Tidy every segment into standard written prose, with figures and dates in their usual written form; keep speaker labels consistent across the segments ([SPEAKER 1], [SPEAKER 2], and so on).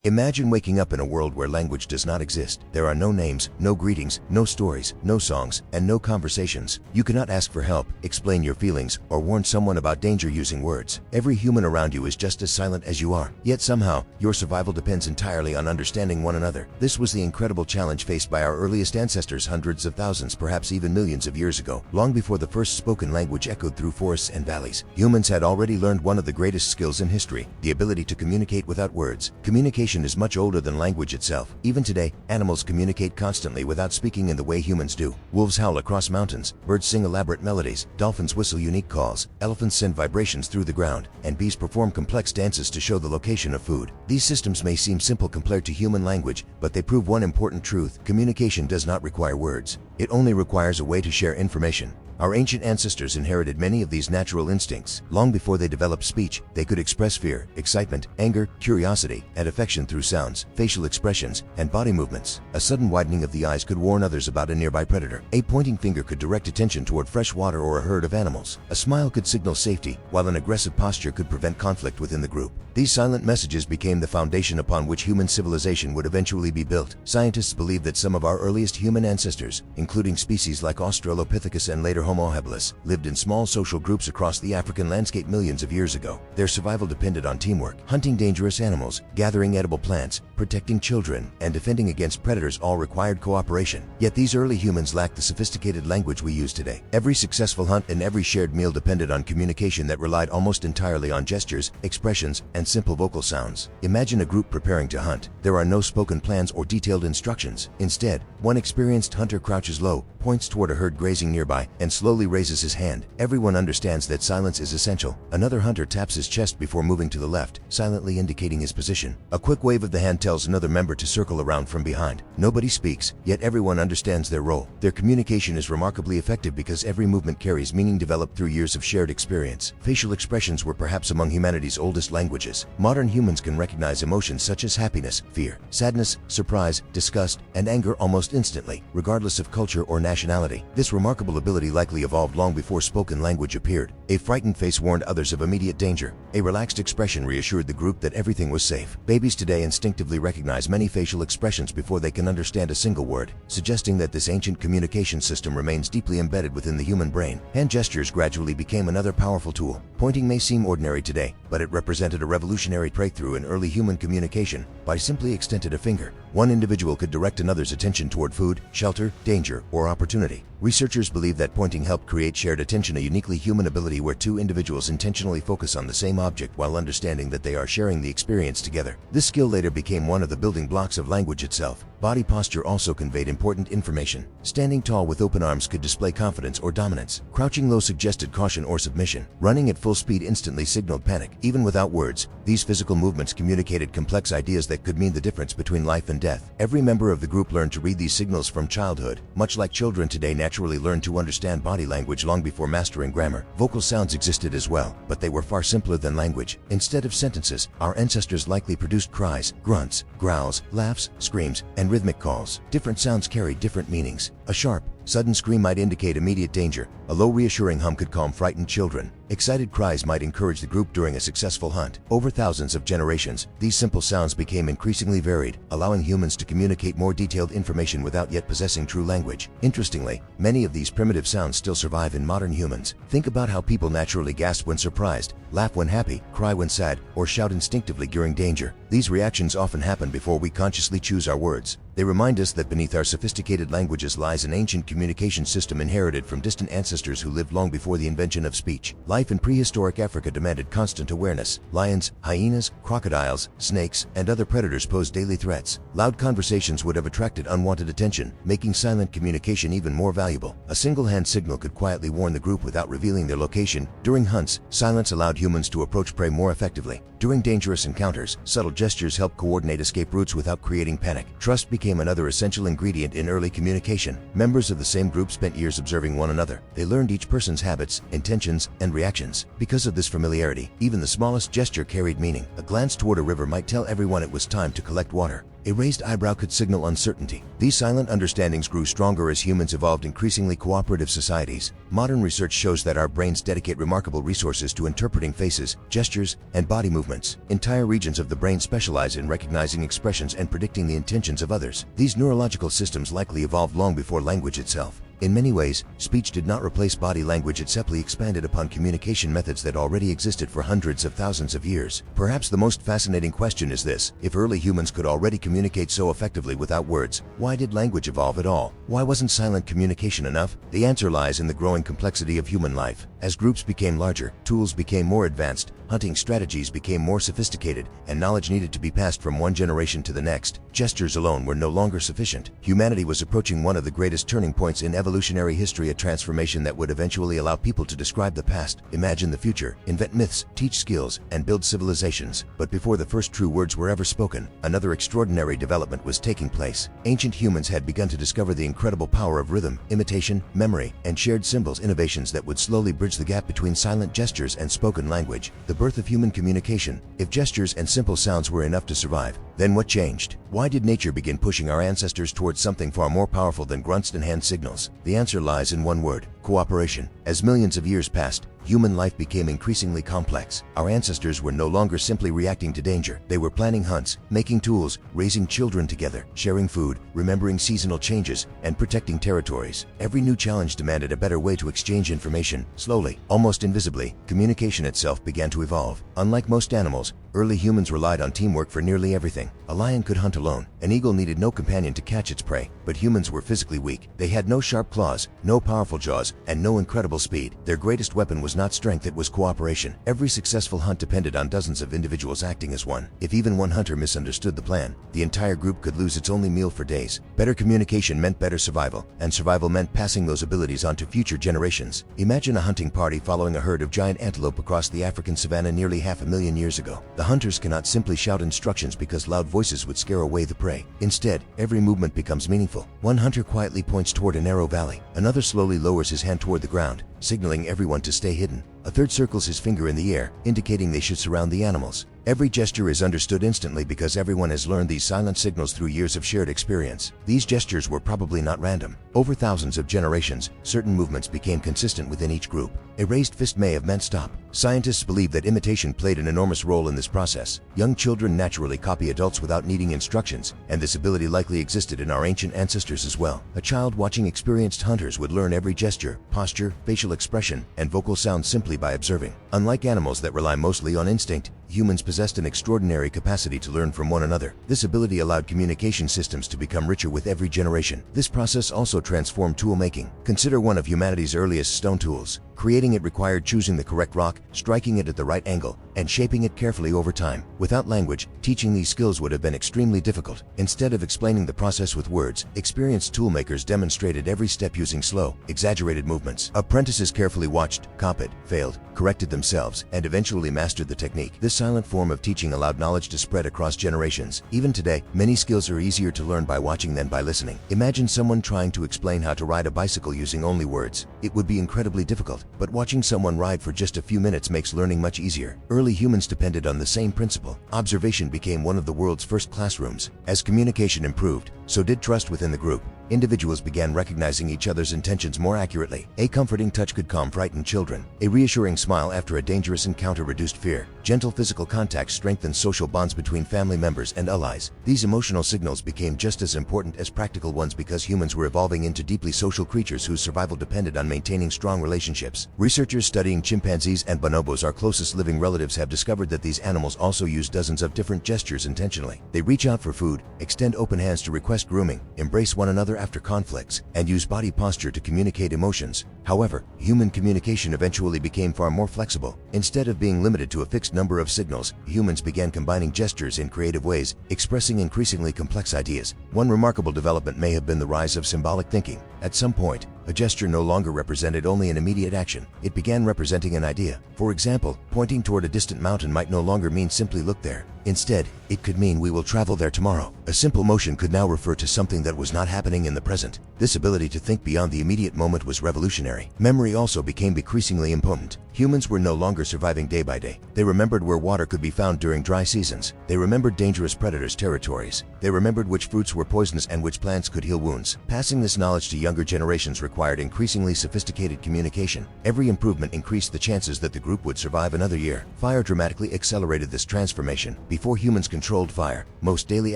[SPEAKER 1] Imagine waking up in a world where language does not exist. There are no names, no greetings, no stories, no songs, and no conversations. You cannot ask for help, explain your feelings, or warn someone about danger using words. Every human around you is just as silent as you are. Yet somehow, your survival depends entirely on understanding one another. This was the incredible challenge faced by our earliest ancestors hundreds of thousands, perhaps even millions of years ago. Long before the first spoken language echoed through forests and valleys, humans had already learned one of the greatest skills in history: the ability to communicate without words. Communication is much older than language itself. Even today, animals communicate constantly without speaking in the way humans do. Wolves howl across mountains, birds sing elaborate melodies, dolphins whistle unique calls, elephants send vibrations through the ground, and bees perform complex dances to show the location of food. These systems may seem simple compared to human language, but they prove one important truth: communication does not require words. It only requires a way to share information. Our ancient ancestors inherited many of these natural instincts. Long before they developed speech, they could express fear, excitement, anger, curiosity, and affection through sounds, facial expressions, and body movements. A sudden widening of the eyes could warn others about a nearby predator. A pointing finger could direct attention toward fresh water or a herd of animals. A smile could signal safety, while an aggressive posture could prevent conflict within the group. These silent messages became the foundation upon which human civilization would eventually be built. Scientists believe that some of our earliest human ancestors, including species like Australopithecus and later Homo habilis, lived in small social groups across the African landscape millions of years ago. Their survival depended on teamwork. Hunting dangerous animals, gathering edible plants, protecting children, and defending against predators all required cooperation. Yet these early humans lacked the sophisticated language we use today. Every successful hunt and every shared meal depended on communication that relied almost entirely on gestures, expressions, and simple vocal sounds. Imagine a group preparing to hunt. There are no spoken plans or detailed instructions. Instead, one experienced hunter crouches low, points toward a herd grazing nearby, and slowly raises his hand. Everyone understands that silence is essential. Another hunter taps his chest before moving to the left, silently indicating his position. A quick wave of the hand tells another member to circle around from behind. Nobody speaks, yet everyone understands their role. Their communication is remarkably effective because every movement carries meaning developed through years of shared experience. Facial expressions were perhaps among humanity's oldest languages. Modern humans can recognize emotions such as happiness, fear, sadness, surprise, disgust, and anger almost instantly, regardless of culture or nationality. This remarkable ability likely evolved long before spoken language appeared. A frightened face warned others of immediate danger. A relaxed expression reassured the group that everything was safe. Babies today instinctively recognize many facial expressions before they can understand a single word, suggesting that this ancient communication system remains deeply embedded within the human brain. Hand gestures gradually became another powerful tool. Pointing may seem ordinary today, but it represented a revolutionary breakthrough in early human communication. By simply extending a finger, one individual could direct another's attention toward food, shelter, danger, or opportunity. Researchers believe that pointing helped create shared attention, a uniquely human ability where two individuals intentionally focus on the same object while understanding that they are sharing the experience together. This skill later became one of the building blocks of language itself. Body posture also conveyed important information. Standing tall with open arms could display confidence or dominance. Crouching low suggested caution or submission. Running at full speed instantly signaled panic. Even without words, these physical movements communicated complex ideas that could mean the difference between life and death. Every member of the group learned to read these signals from childhood. Much like children today naturally learn to understand body language long before mastering grammar. Vocal sounds existed as well, but they were far simpler than language. Instead of sentences, our ancestors likely produced cries, grunts, growls, laughs, screams, and rhythmic calls. Different sounds carried different meanings. A sharp, sudden scream might indicate immediate danger. A low, reassuring hum could calm frightened children. Excited cries might encourage the group during a successful hunt. Over thousands of generations, these simple sounds became increasingly varied, allowing humans to communicate more detailed information without yet possessing true language. Interestingly, many of these primitive sounds still survive in modern humans. Think about how people naturally gasp when surprised, laugh when happy, cry when sad, or shout instinctively during danger. These reactions often happen before we consciously choose our words. They remind us that beneath our sophisticated languages lies an ancient communication system inherited from distant ancestors who lived long before the invention of speech. Life in prehistoric Africa demanded constant awareness. Lions, hyenas, crocodiles, snakes, and other predators posed daily threats. Loud conversations would have attracted unwanted attention, making silent communication even more valuable. A single hand signal could quietly warn the group without revealing their location. During hunts, silence allowed humans to approach prey more effectively. During dangerous encounters, subtle gestures helped coordinate escape routes without creating panic. Trust became another essential ingredient in early communication. Members of the same group spent years observing one another. They learned each person's habits, intentions, and reactions. Because of this familiarity, even the smallest gesture carried meaning. A glance toward a river might tell everyone it was time to collect water. A raised eyebrow could signal uncertainty. These silent understandings grew stronger as humans evolved increasingly cooperative societies. Modern research shows that our brains dedicate remarkable resources to interpreting faces, gestures, and body movements. Entire regions of the brain specialize in recognizing expressions and predicting the intentions of others. These neurological systems likely evolved long before language itself. In many ways, speech did not replace body language, it simply expanded upon communication methods that already existed for hundreds of thousands of years. Perhaps the most fascinating question is this: if early humans could already communicate so effectively without words, why did language evolve at all? Why wasn't silent communication enough? The answer lies in the growing complexity of human life. As groups became larger, tools became more advanced, hunting strategies became more sophisticated, and knowledge needed to be passed from one generation to the next. Gestures alone were no longer sufficient. Humanity was approaching one of the greatest turning points in evolutionary history, a transformation that would eventually allow people to describe the past, imagine the future, invent myths, teach skills, and build civilizations. But before the first true words were ever spoken, another extraordinary development was taking place. Ancient humans had begun to discover the incredible power of rhythm, imitation, memory, and shared symbols, innovations that would slowly bridge the gap between silent gestures and spoken language. The birth of human communication. If gestures and simple sounds were enough to survive, then what changed? Why did nature begin pushing our ancestors towards something far more powerful than grunts and hand signals? The answer lies in one word: cooperation. As millions of years passed, human life became increasingly complex. Our ancestors were no longer simply reacting to danger. They were planning hunts, making tools, raising children together, sharing food, remembering seasonal changes, and protecting territories. Every new challenge demanded a better way to exchange information. Slowly, almost invisibly, communication itself began to evolve. Unlike most animals, early humans relied on teamwork for nearly everything. A lion could hunt alone. An eagle needed no companion to catch its prey. But humans were physically weak. They had no sharp claws, no powerful jaws, and no incredible speed. Their greatest weapon was not strength, it was cooperation. Every successful hunt depended on dozens of individuals acting as one. If even one hunter misunderstood the plan, the entire group could lose its only meal for days. Better communication meant better survival, and survival meant passing those abilities on to future generations. Imagine a hunting party following a herd of giant antelope across the African savanna nearly 500,000 years ago. The hunters cannot simply shout instructions because loud voices would scare away the prey. Instead, every movement becomes meaningful. One hunter quietly points toward a narrow valley. Another slowly lowers his hand toward the ground, signaling everyone to stay hidden. A third circles his finger in the air, indicating they should surround the animals. Every gesture is understood instantly because everyone has learned these silent signals through years of shared experience. These gestures were probably not random. Over thousands of generations, certain movements became consistent within each group. A raised fist may have meant stop. Scientists believe that imitation played an enormous role in this process. Young children naturally copy adults without needing instructions, and this ability likely existed in our ancient ancestors as well. A child watching experienced hunters would learn every gesture, posture, facial expression, and vocal sound simply by observing. Unlike animals that rely mostly on instinct, humans possessed an extraordinary capacity to learn from one another. This ability allowed communication systems to become richer with every generation. This process also transformed tool making. Consider one of humanity's earliest stone tools. Creating it required choosing the correct rock, striking it at the right angle, and shaping it carefully over time. Without language, teaching these skills would have been extremely difficult. Instead of explaining the process with words, experienced toolmakers demonstrated every step using slow, exaggerated movements. Apprentices carefully watched, copied, failed, corrected themselves, and eventually mastered the technique. This silent form of teaching allowed knowledge to spread across generations. Even today, many skills are easier to learn by watching than by listening. Imagine someone trying to explain how to ride a bicycle using only words. It would be incredibly difficult. But watching someone ride for just a few minutes makes learning much easier. Early humans depended on the same principle. Observation became one of the world's first classrooms. As communication improved, so did trust within the group. Individuals began recognizing each other's intentions more accurately. A comforting touch could calm frightened children. A reassuring smile after a dangerous encounter reduced fear. Gentle physical contact strengthened social bonds between family members and allies. These emotional signals became just as important as practical ones because humans were evolving into deeply social creatures whose survival depended on maintaining strong relationships. Researchers studying chimpanzees and bonobos, our closest living relatives, have discovered that these animals also use dozens of different gestures intentionally. They reach out for food, extend open hands to request grooming, embrace one another after conflicts, and use body posture to communicate emotions. However, human communication eventually became far more flexible. Instead of being limited to a fixed number of signals, humans began combining gestures in creative ways, expressing increasingly complex ideas. One remarkable development may have been the rise of symbolic thinking. At some point, a gesture no longer represented only an immediate action. It began representing an idea. For example, pointing toward a distant mountain might no longer mean simply look there. Instead, It could mean we will travel there tomorrow. A simple motion could now refer to something that was not happening in the present. This ability to think beyond the immediate moment was revolutionary. Memory also became increasingly important. Humans were no longer surviving day by day. They remembered where water could be found during dry seasons. They remembered dangerous predators' territories. They remembered which fruits were poisonous and which plants could heal wounds. Passing this knowledge to younger generations required increasingly sophisticated communication. Every improvement increased the chances that the group would survive another year. Fire dramatically accelerated this transformation. Before humans controlled fire, most daily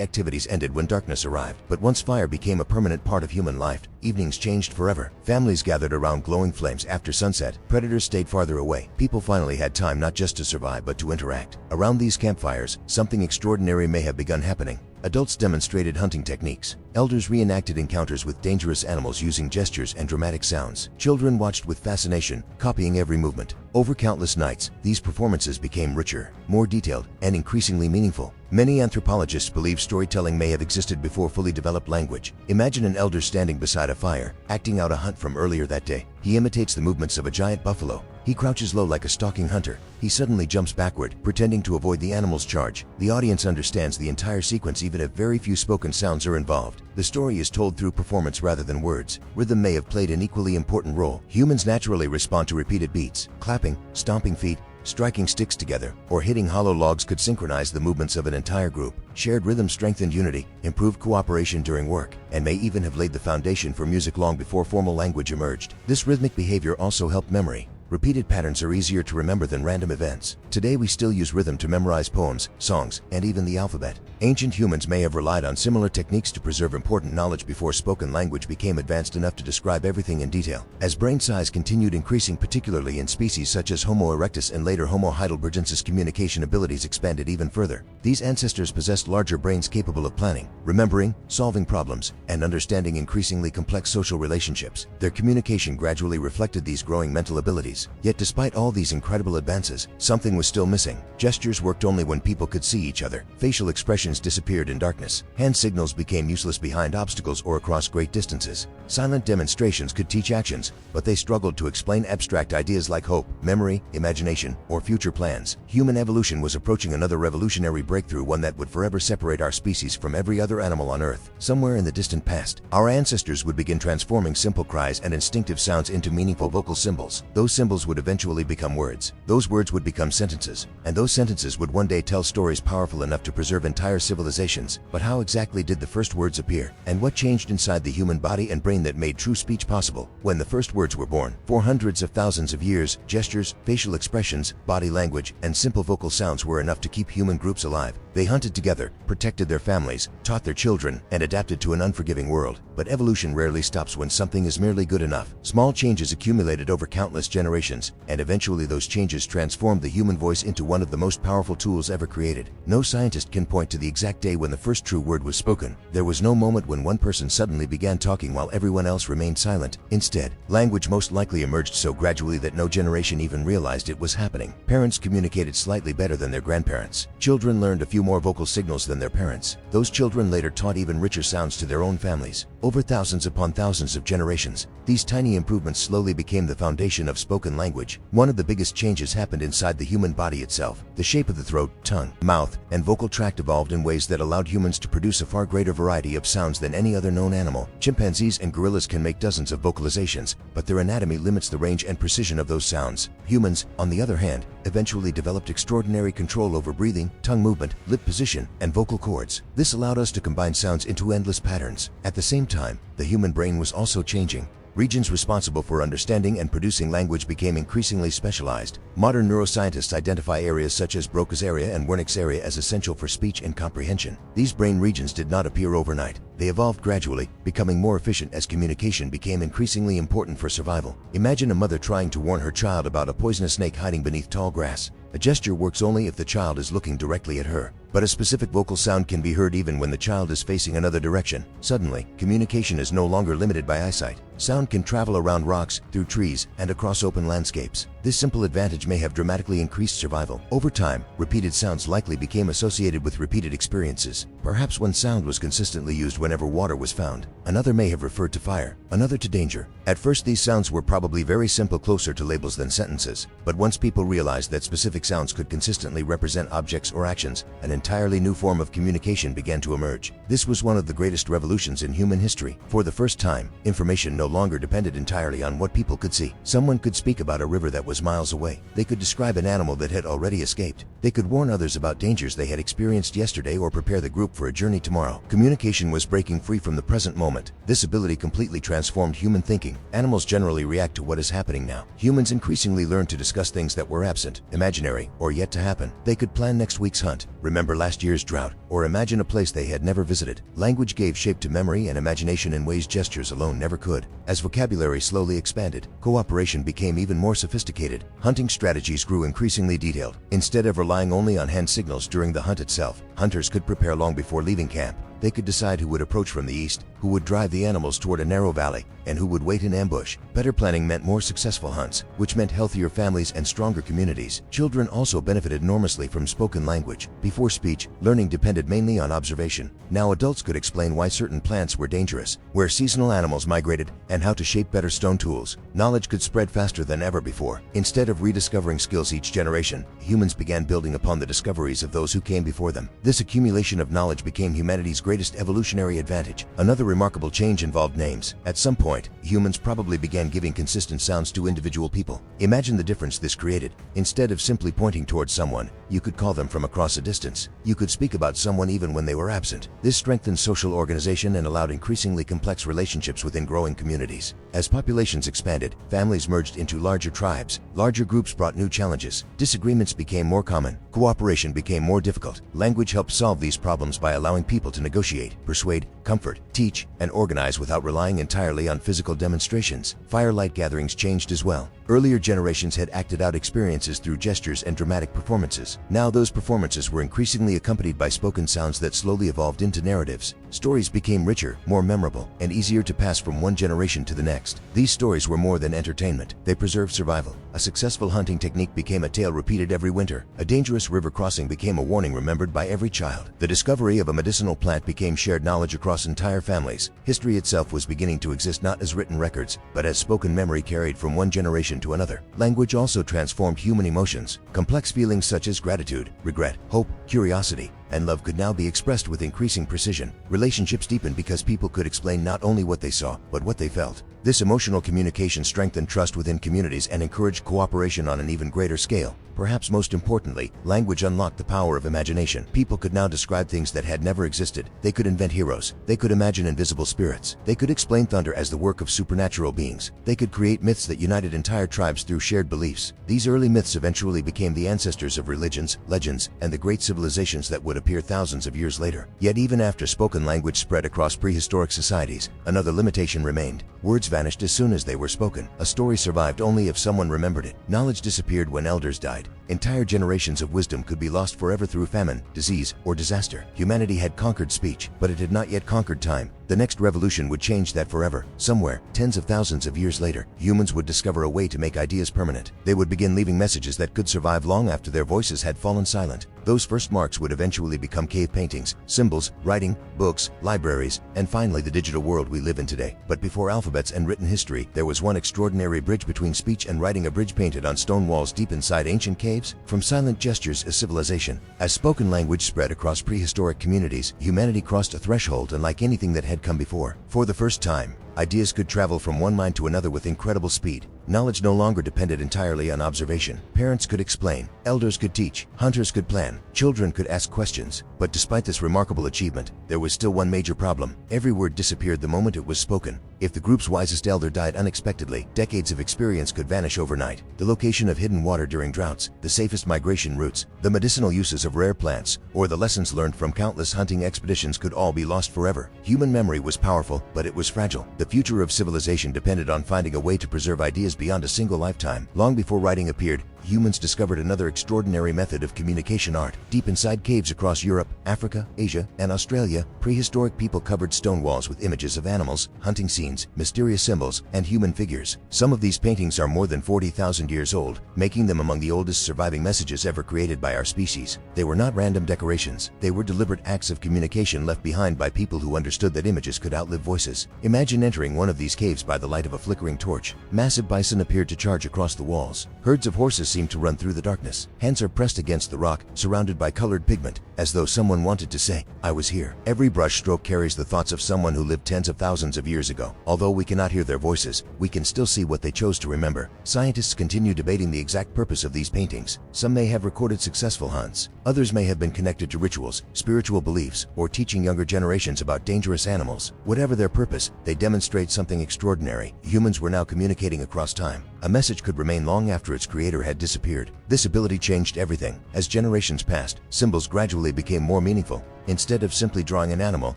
[SPEAKER 1] activities ended when darkness arrived. But once fire became a permanent part of human life, evenings changed forever. Families gathered around glowing flames after sunset. Predators stayed farther away. People finally had time not just to survive but to interact. Around these campfires, something extraordinary may have begun happening. Adults demonstrated hunting techniques. Elders reenacted encounters with dangerous animals using gestures and dramatic sounds. Children watched with fascination, copying every movement. Over countless nights, these performances became richer, more detailed, and increasingly meaningful. Many anthropologists believe storytelling may have existed before fully developed language. Imagine an elder standing beside a fire, acting out a hunt from earlier that day. He imitates the movements of a giant buffalo. He crouches low like a stalking hunter. He suddenly jumps backward, pretending to avoid the animal's charge. The audience understands the entire sequence even if very few spoken sounds are involved. The story is told through performance rather than words. Rhythm may have played an equally important role. Humans naturally respond to repeated beats. Clapping, stomping feet, striking sticks together, or hitting hollow logs could synchronize the movements of an entire group. Shared rhythm strengthened unity, improved cooperation during work, and may even have laid the foundation for music long before formal language emerged. This rhythmic behavior also helped memory. Repeated patterns are easier to remember than random events. Today we still use rhythm to memorize poems, songs, and even the alphabet. Ancient humans may have relied on similar techniques to preserve important knowledge before spoken language became advanced enough to describe everything in detail. As brain size continued increasing, particularly in species such as Homo erectus and later Homo heidelbergensis, communication abilities expanded even further. These ancestors possessed larger brains capable of planning, remembering, solving problems, and understanding increasingly complex social relationships. Their communication gradually reflected these growing mental abilities. Yet despite all these incredible advances, something was still missing. Gestures worked only when people could see each other. Facial expressions disappeared in darkness. Hand signals became useless behind obstacles or across great distances. Silent demonstrations could teach actions, but they struggled to explain abstract ideas like hope, memory, imagination, or future plans. Human evolution was approaching another revolutionary breakthrough, one that would forever separate our species from every other animal on Earth. Somewhere in the distant past, our ancestors would begin transforming simple cries and instinctive sounds into meaningful vocal symbols. Those symbols would eventually become words. Those words would become sentences. And those sentences would one day tell stories powerful enough to preserve entire civilizations. But how exactly did the first words appear? And what changed inside the human body and brain that made true speech possible? When the first words were born, for hundreds of thousands of years, gestures, facial expressions, body language, and simple vocal sounds were enough to keep human groups alive. They hunted together, protected their families, taught their children, and adapted to an unforgiving world. But evolution rarely stops when something is merely good enough. Small changes accumulated over countless generations, and eventually those changes transformed the human voice into one of the most powerful tools ever created. No scientist can point to the exact day when the first true word was spoken. There was no moment when one person suddenly began talking while everyone else remained silent. Instead, language most likely emerged so gradually that no generation even realized it was happening. Parents communicated slightly better than their grandparents. Children learned a few more vocal signals than their parents. Those children later taught even richer sounds to their own families. Over thousands upon thousands of generations, these tiny improvements slowly became the foundation of spoken language. One of the biggest changes happened inside the human body itself. The shape of the throat, tongue, mouth, and vocal tract evolved in ways that allowed humans to produce a far greater variety of sounds than any other known animal. Chimpanzees and gorillas can make dozens of vocalizations, but their anatomy limits the range and precision of those sounds. Humans, on the other hand, eventually developed extraordinary control over breathing, tongue movement, lip position, and vocal cords. This allowed us to combine sounds into endless patterns. At the same time, the human brain was also changing. Regions responsible for understanding and producing language became increasingly specialized. Modern neuroscientists identify areas such as Broca's area and Wernicke's area as essential for speech and comprehension. These brain regions did not appear overnight. They evolved gradually, becoming more efficient as communication became increasingly important for survival. Imagine a mother trying to warn her child about a poisonous snake hiding beneath tall grass. A gesture works only if the child is looking directly at her, but a specific vocal sound can be heard even when the child is facing another direction. Suddenly, communication is no longer limited by eyesight. Sound can travel around rocks, through trees, and across open landscapes. This simple advantage may have dramatically increased survival. Over time, repeated sounds likely became associated with repeated experiences. Perhaps one sound was consistently used whenever water was found. Another may have referred to fire, another to danger. At first, these sounds were probably very simple, closer to labels than sentences. But once people realized that specific sounds could consistently represent objects or actions, an entirely new form of communication began to emerge. This was one of the greatest revolutions in human history. For the first time, information no longer depended entirely on what people could see. Someone could speak about a river that was miles away. They could describe an animal that had already escaped. They could warn others about dangers they had experienced yesterday or prepare the group for a journey tomorrow. Communication was breaking free from the present moment. This ability completely transformed human thinking. Animals generally react to what is happening now. Humans increasingly learned to discuss things that were absent, imaginary, or yet to happen. They could plan next week's hunt, remember last year's drought, or imagine a place they had never visited. Language gave shape to memory and imagination in ways gestures alone never could. As vocabulary slowly expanded, cooperation became even more sophisticated. Hunting strategies grew increasingly detailed. Instead of relying only on hand signals during the hunt itself, hunters could prepare long before leaving camp. They could decide who would approach from the east, who would drive the animals toward a narrow valley, and who would wait in ambush. Better planning meant more successful hunts, which meant healthier families and stronger communities. Children also benefited enormously from spoken language. Before speech, learning depended mainly on observation. Now adults could explain why certain plants were dangerous, where seasonal animals migrated, and how to shape better stone tools. Knowledge could spread faster than ever before. Instead of rediscovering skills each generation, humans began building upon the discoveries of those who came before them. This accumulation of knowledge became humanity's greatest evolutionary advantage. Another remarkable change involved names. At some point, humans probably began giving consistent sounds to individual people. Imagine the difference this created. Instead of simply pointing towards someone, you could call them from across a distance. You could speak about someone even when they were absent. This strengthened social organization and allowed increasingly complex relationships within growing communities. As populations expanded, families merged into larger tribes. Larger groups brought new challenges. Disagreements became more common. Cooperation became more difficult. Language helped solve these problems by allowing people to negotiate, persuade, comfort, teach, and organize without relying entirely on physical demonstrations. Firelight gatherings changed as well. Earlier generations had acted out experiences through gestures and dramatic performances. Now those performances were increasingly accompanied by spoken sounds that slowly evolved into narratives. Stories became richer, more memorable, and easier to pass from one generation to the next. These stories were more than entertainment. They preserved survival. A successful hunting technique became a tale repeated every winter. A dangerous river crossing became a warning remembered by every child. The discovery of a medicinal plant became shared knowledge across entire families. History itself was beginning to exist not as written records, but as spoken memory carried from one generation to another. Language also transformed human emotions. Complex feelings such as gratitude, regret, hope, curiosity, and love could now be expressed with increasing precision. Relationships deepened because people could explain not only what they saw, but what they felt. This emotional communication strengthened trust within communities and encouraged cooperation on an even greater scale. Perhaps most importantly, language unlocked the power of imagination. People could now describe things that had never existed. They could invent heroes. They could imagine invisible spirits. They could explain thunder as the work of supernatural beings. They could create myths that united entire tribes through shared beliefs. These early myths eventually became the ancestors of religions, legends, and the great civilizations that would appear thousands of years later. Yet even after spoken language spread across prehistoric societies, another limitation remained. Words vanished as soon as they were spoken. A story survived only if someone remembered it. Knowledge disappeared when elders died. Entire generations of wisdom could be lost forever through famine, disease, or disaster. Humanity had conquered speech, but it had not yet conquered time. The next revolution would change that forever. Somewhere, tens of thousands of years later, humans would discover a way to make ideas permanent. They would begin leaving messages that could survive long after their voices had fallen silent. Those first marks would eventually become cave paintings, symbols, writing, books, libraries, and finally the digital world we live in today. But before alphabets and written history, there was one extraordinary bridge between speech and writing, a bridge painted on stone walls deep inside ancient caves. From silent gestures as civilization. As spoken language spread across prehistoric communities, humanity crossed a threshold unlike anything that had come before. For the first time, ideas could travel from one mind to another with incredible speed. Knowledge no longer depended entirely on observation. Parents could explain, elders could teach, hunters could plan, children could ask questions. But despite this remarkable achievement, there was still one major problem. Every word disappeared the moment it was spoken. If the group's wisest elder died unexpectedly, decades of experience could vanish overnight. The location of hidden water during droughts, the safest migration routes, the medicinal uses of rare plants, or the lessons learned from countless hunting expeditions could all be lost forever. Human memory was powerful, but it was fragile. The future of civilization depended on finding a way to preserve ideas beyond a single lifetime. Long before writing appeared, humans discovered another extraordinary method of communication art. Deep inside caves across Europe, Africa, Asia, and Australia, prehistoric people covered stone walls with images of animals, hunting scenes, mysterious symbols, and human figures. Some of these paintings are more than 40,000 years old, making them among the oldest surviving messages ever created by our species. They were not random decorations. They were deliberate acts of communication left behind by people who understood that images could outlive voices. Imagine entering one of these caves by the light of a flickering torch. Massive bison appeared to charge across the walls. Herds of horses seemed to run through the darkness. Hands are pressed against the rock, surrounded by colored pigment, as though someone wanted to say, "I was here." Every brush stroke carries the thoughts of someone who lived tens of thousands of years ago. Although we cannot hear their voices, we can still see what they chose to remember. Scientists continue debating the exact purpose of these paintings. Some may have recorded successful hunts. Others may have been connected to rituals, spiritual beliefs, or teaching younger generations about dangerous animals. Whatever their purpose, they demonstrate something extraordinary. Humans were now communicating across time. A message could remain long after its creator had disappeared. This ability changed everything. As generations passed, symbols gradually became more meaningful. Instead of simply drawing an animal,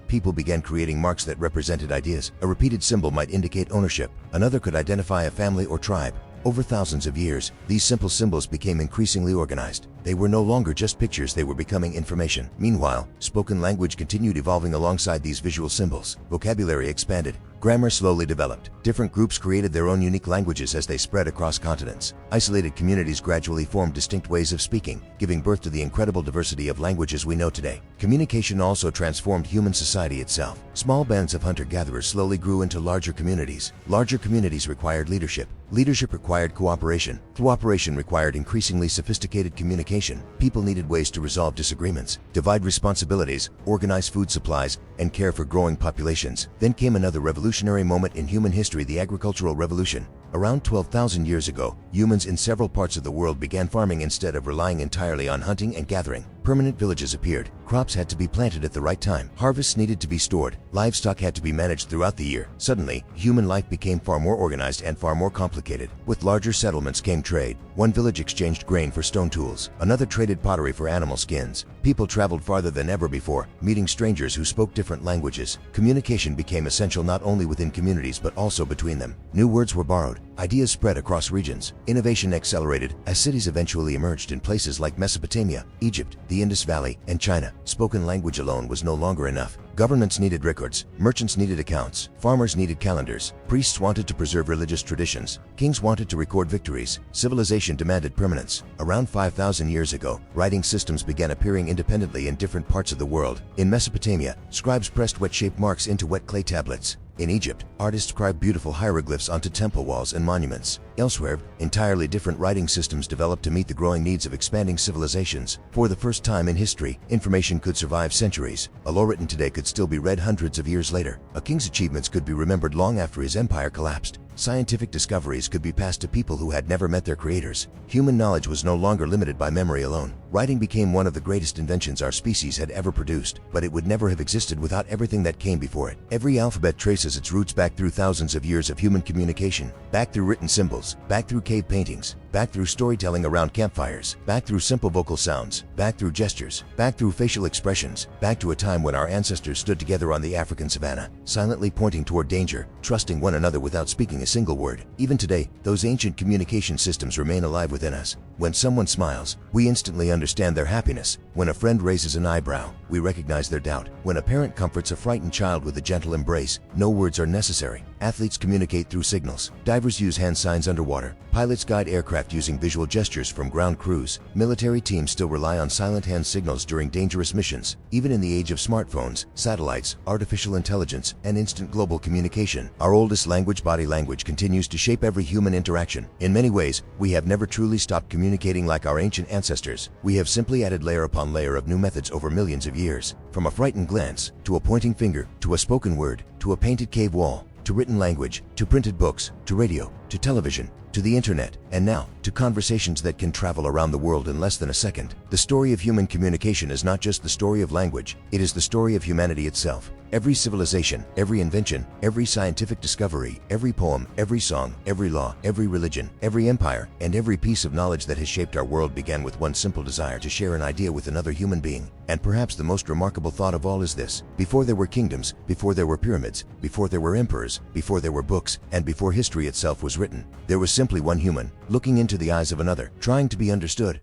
[SPEAKER 1] people began creating marks that represented ideas. A repeated symbol might indicate ownership. Another could identify a family or tribe. Over thousands of years, these simple symbols became increasingly organized. They were no longer just pictures, they were becoming information. Meanwhile, spoken language continued evolving alongside these visual symbols. Vocabulary expanded. Grammar slowly developed. Different groups created their own unique languages as they spread across continents. Isolated communities gradually formed distinct ways of speaking, giving birth to the incredible diversity of languages we know today. Communication also transformed human society itself. Small bands of hunter-gatherers slowly grew into larger communities. Larger communities required leadership. Leadership required cooperation. Cooperation required increasingly sophisticated communication. People needed ways to resolve disagreements, divide responsibilities, organize food supplies, and care for growing populations. Then came another revolutionary moment in human history, the agricultural revolution. Around 12,000 years ago, humans in several parts of the world began farming instead of relying entirely on hunting and gathering. Permanent villages appeared. Crops had to be planted at the right time. Harvests needed to be stored. Livestock had to be managed throughout the year. Suddenly, human life became far more organized and far more complicated. With larger settlements came trade. One village exchanged grain for stone tools. Another traded pottery for animal skins. People traveled farther than ever before, meeting strangers who spoke different languages. Communication became essential not only within communities but also between them. New words were borrowed. Ideas spread across regions. Innovation accelerated as cities eventually emerged in places like Mesopotamia, Egypt, the Indus Valley, and China. Spoken language alone was no longer enough. Governments needed records, merchants needed accounts, farmers needed calendars, priests wanted to preserve religious traditions, kings wanted to record victories, civilization demanded permanence. Around 5,000 years ago, writing systems began appearing independently in different parts of the world. In Mesopotamia, scribes pressed wedge-shaped marks into wet clay tablets. In Egypt, artists carved beautiful hieroglyphs onto temple walls and monuments. Elsewhere, entirely different writing systems developed to meet the growing needs of expanding civilizations. For the first time in history, information could survive centuries. A law written today could still be read hundreds of years later. A king's achievements could be remembered long after his empire collapsed. Scientific discoveries could be passed to people who had never met their creators. Human knowledge was no longer limited by memory alone. Writing became one of the greatest inventions our species had ever produced, but it would never have existed without everything that came before it. Every alphabet traces its roots back through thousands of years of human communication, back through written symbols, back through cave paintings, back through storytelling around campfires, back through simple vocal sounds, back through gestures, back through facial expressions, back to a time when our ancestors stood together on the African savanna, silently pointing toward danger, trusting one another without speaking a single word. Even today, those ancient communication systems remain alive within us. When someone smiles, we instantly understand their happiness. When a friend raises an eyebrow, we recognize their doubt. When a parent comforts a frightened child with a gentle embrace, no words are necessary. Athletes communicate through signals. Divers use hand signs underwater. Pilots guide aircraft using visual gestures from ground crews. Military teams still rely on silent hand signals during dangerous missions. Even in the age of smartphones, satellites, artificial intelligence, and instant global communication, our oldest language, body language, continues to shape every human interaction. In many ways, we have never truly stopped communicating like our ancient ancestors. We have simply added layer upon layer of new methods over millions of years. From a frightened glance, to a pointing finger, to a spoken word, to a painted cave wall, to written language, to printed books, to radio, to television, to the internet, and now to conversations that can travel around the world in less than a second. The story of human communication is not just the story of language, it is the story of humanity itself. Every civilization, every invention, every scientific discovery, every poem, every song, every law, every religion, every empire, and every piece of knowledge that has shaped our world began with one simple desire to share an idea with another human being. And perhaps the most remarkable thought of all is this: before there were kingdoms, before there were pyramids, before there were emperors, before there were books, and before history itself was written. There was simply one human, looking into the eyes of another, trying to be understood.